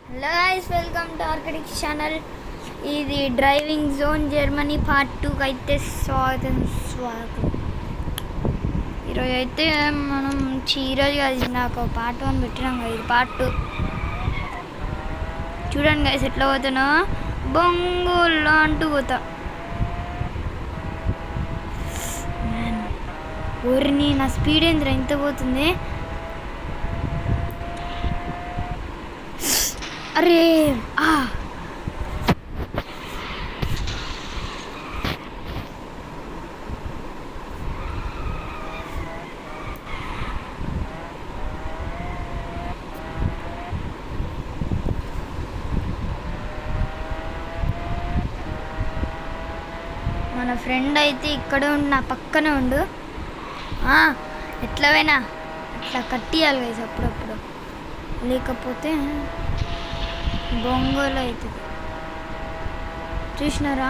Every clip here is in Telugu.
హలో గైస్, వెల్కమ్ టు ఆర్కిడిక్ ఛానల్. ఇది డ్రైవింగ్ జోన్ జర్మనీ పార్ట్ 2కి అయితే స్వాగతం. ఈరోజు అయితే మనం ఈరోజు కాదు, నాకు పార్ట్ 1 పెట్టినాం కదా, ఇది పార్ట్ 2. చూడండి గైస్ ఎట్లా పోతానో, బొంగుల్లో అంటూ పోతా. ఊరిని నా స్పీడ్ ఏంద్రా ఎంత పోతుంది. అరే మన ఫ్రెండ్ అయితే ఇక్కడ ఉండి నా పక్కనే ఉండు. ఎట్లా పోయినా అట్లా కట్టియాలి గైస్ అప్పుడప్పుడు, లేకపోతే బొంగోలు అవుతుంది. చూసినారా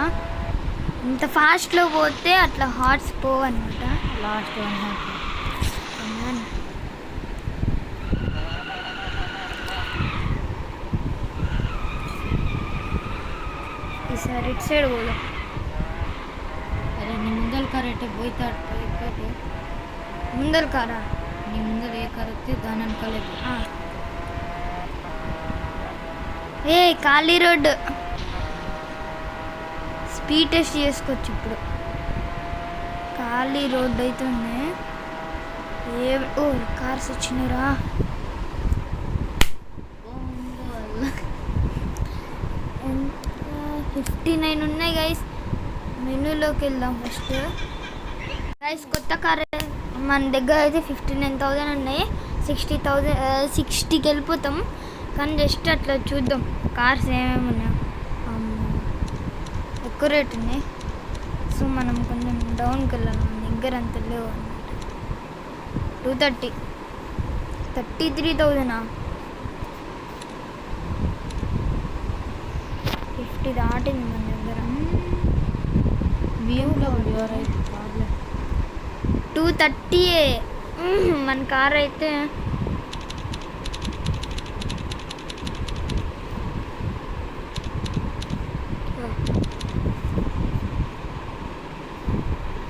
ఇంత ఫాస్ట్లో పోతే అట్లా హార్ట్స్ పోవన్నమాట. లాస్ట్ 1 హార్ట్ ఈసారి ఇటు సైడ్ పోదాం. అరే నీ ముందర కార్ అయితే పోయితాడు. ముందర కారా? నీ ముందర ఏ కార్ వస్తే దాని వెనకాలే ఏ ఖాళీ రోడ్డు, స్పీడ్ టెస్ట్ చేసుకోవచ్చు ఇప్పుడు. ఖాళీ రోడ్డు అయితే ఉంది. కార్స్ వచ్చినారా? 59 ఉన్నాయి గైస్. మెనూలోకి వెళ్దాం ఫస్ట్. గైస్ కొత్త కార్ మన దగ్గర అయితే 59,000 ఉన్నాయి. 60కి వెళ్ళిపోతాం, కానీ జస్ట్ అట్లా చూద్దాం కార్స్ ఏమేమి ఉన్నాయో. ఎక్కువ రేట్ ఉన్నాయి, సో మనం కొంచెం డౌన్కి వెళ్ళాలి. మన దగ్గర అంత లేవు అన్నమాట. 230, 33,000, 50 దాటింది మన దగ్గర. BMW అయితే ప్రాబ్లం. 230 మన కార్ అయితే.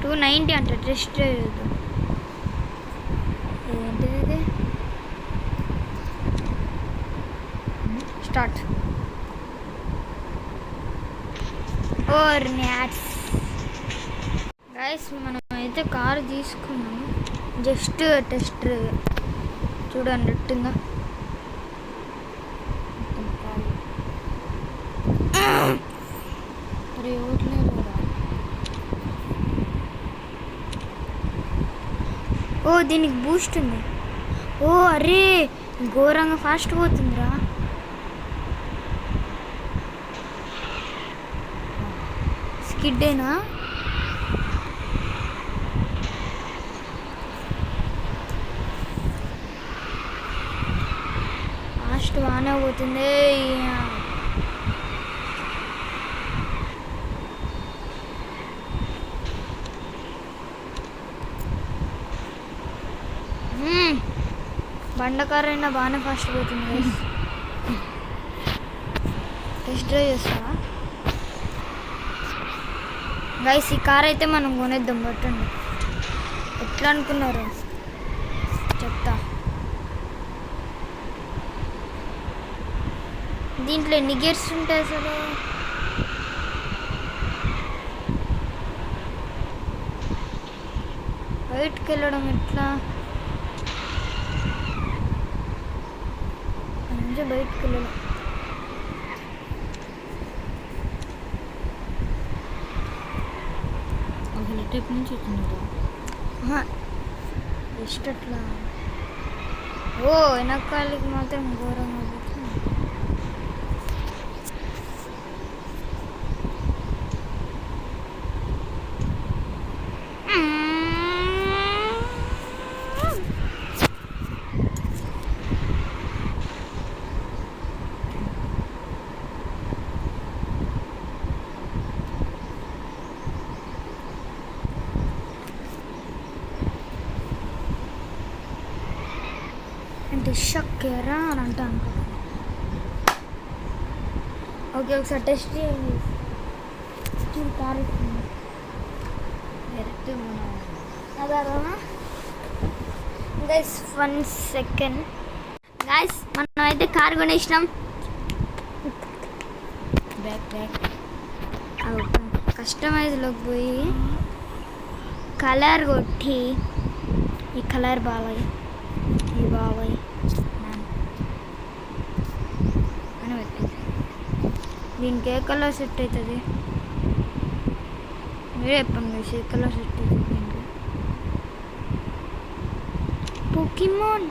$290 అంట. టెస్ట్ డ్రైవ్ ఏంటిది ఇది? స్టార్ట్. గైస్ మనం అయితే కారు తీసుకున్నాము, జస్ట్ టెస్ట్ డ్రైవ్. చూడండి ఎట్టుందా. అరే ఓట్లేదు కదా. దీనికి బూస్ట్ ఉంది. అరే ఘోరంగా ఫాస్ట్ పోతుందిరా. స్కిడ్డేనా? ఫాస్ట్ బాగానే పోతుంది. బండకారు అయినా బాగానే ఫాస్ట్ పోతుంది గైస్. టెస్ట్ డ్రైవ్ చేస్తావా గైస్? ఈ కార్ అయితే మనం కొనేద్దాం. పట్టండి, ఎట్లా అనుకున్నారు చెప్తా. దీంట్లో ఎన్ని గేర్స్ ఉంటాయి అసలు? బయటకు వెళ్ళడం ఎట్లా? బయటకు వెళ్ళడం అసలు టైప్ నుంచి వచ్చిందా? జస్ట్ అట్లా. వెనకాలకి మాత్రం ఘోరంగా పోతుంది. అంటే షక్కేరా అని అంటాను. ఓకే ఒకసారి టెస్ట్ చేయండి. చూడు కార్ ఎక్కుతుంది. డైరెక్ట్ మనం అదానా గైస్ 1 సెకండ్. గైస్ మనం అయితే కార్ కొనేసినాం. బ్యాక్ కస్టమైజ్లోకి పోయి కలర్ కొట్టి ఈ కలర్ బాబాయ్ ఈ బాబాయ్ అని పెట్టేసి దీనికి ఏ కలర్ సెట్ అవుతుంది మీరే చెప్పండి guys, ఏ కలర్ సెట్ అవుతుంది దీనికి. పోకీమాన్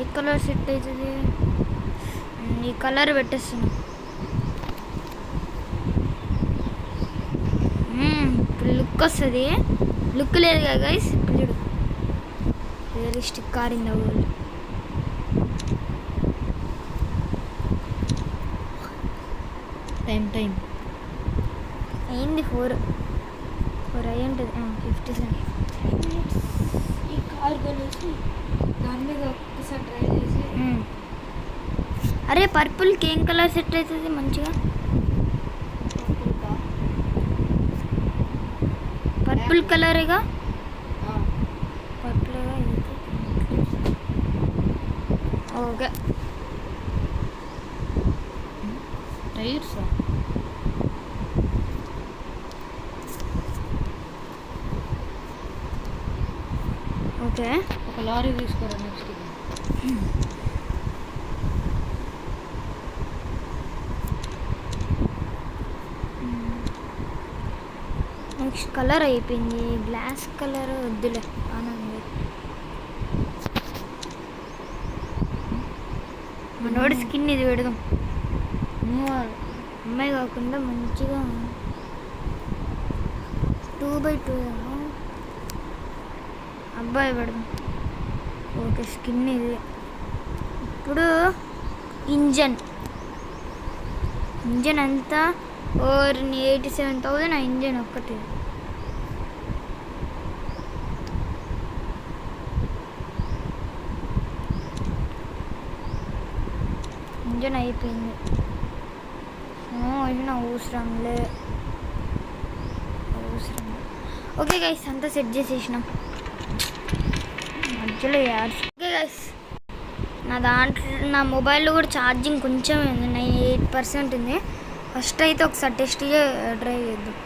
ఏ కలర్ సెట్ అవుతుంది? ఈ కలర్ పెట్టేస్తున్నా. లుక్ వస్తుంది. లుక్ లేదు కదా గైస్, ఇప్పుడు చూడు realistic car in the world. Time అయింది 4 అయ్యి ఉంటుంది. 57 ఈ కార్ కొనేసి దాని మీద ఒక్కసారి ట్రై చేసి అరే పర్పుల్కి ఏం కలర్ సెట్ అవుతుంది మంచిగా? పర్పుల్ కలరేగా. Purple okay. టైర్స్ ఓకే ఒక లారీ తీసుకోరా నెక్స్ట్. నెక్స్ట్ కలర్ అయిపోయింది. గ్లాస్ కలర్ వద్దులే ఆనంది. మనోడి స్కిన్ ఇది పెడదాం. అమ్మాయి కాకుండా మంచిగా 2x2 అబ్బాయి పెడదాం. ఓకే స్కిన్ ఇది. ఇప్పుడు ఇంజన్ అంతా 87,000 ఆ ఇంజన్ ఒక్కటి. ఇంజన్ అయిపోయింది. ఇంజన్ అవసరంలే. ఓకే గైస్ అంతా సెట్ చేసేసినాం. మధ్యలో యాడ్స్. ఓకే గైస్ నా మొబైల్లో కూడా ఛార్జింగ్ కొంచెం ఉంది, 98% ఉంది. ఫస్ట్ అయితే ఒకసారి టెస్ట్ డ్రైవ్ చేద్దాం.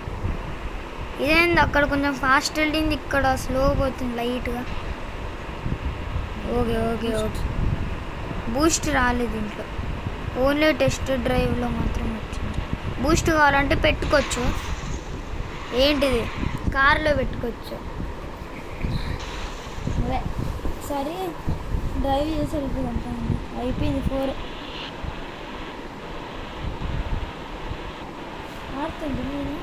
ఇదేంది అక్కడ కొంచెం ఫాస్ట్ వెళ్ళింది, ఇక్కడ స్లో పోతుంది లైట్గా. ఓకే బూస్ట్ రాలేదు దీంట్లో, ఓన్లీ టెస్ట్ డ్రైవ్లో మాత్రం వచ్చింది. బూస్ట్ కావాలంటే పెట్టుకోవచ్చు. ఏంటిది కార్లో పెట్టుకోవచ్చు. అదే సరే డ్రైవ్ చేసి వెళ్ళిపోతాను. అయిపోయింది 4 ఆడుతుంది. నేను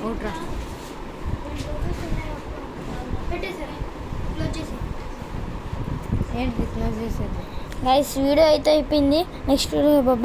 అవుట్రా ఏంటి క్లోజ్ చేసేది. గైస్ వీడియో అయితే అయిపోయింది. నెక్స్ట్ వీడియో బాబా.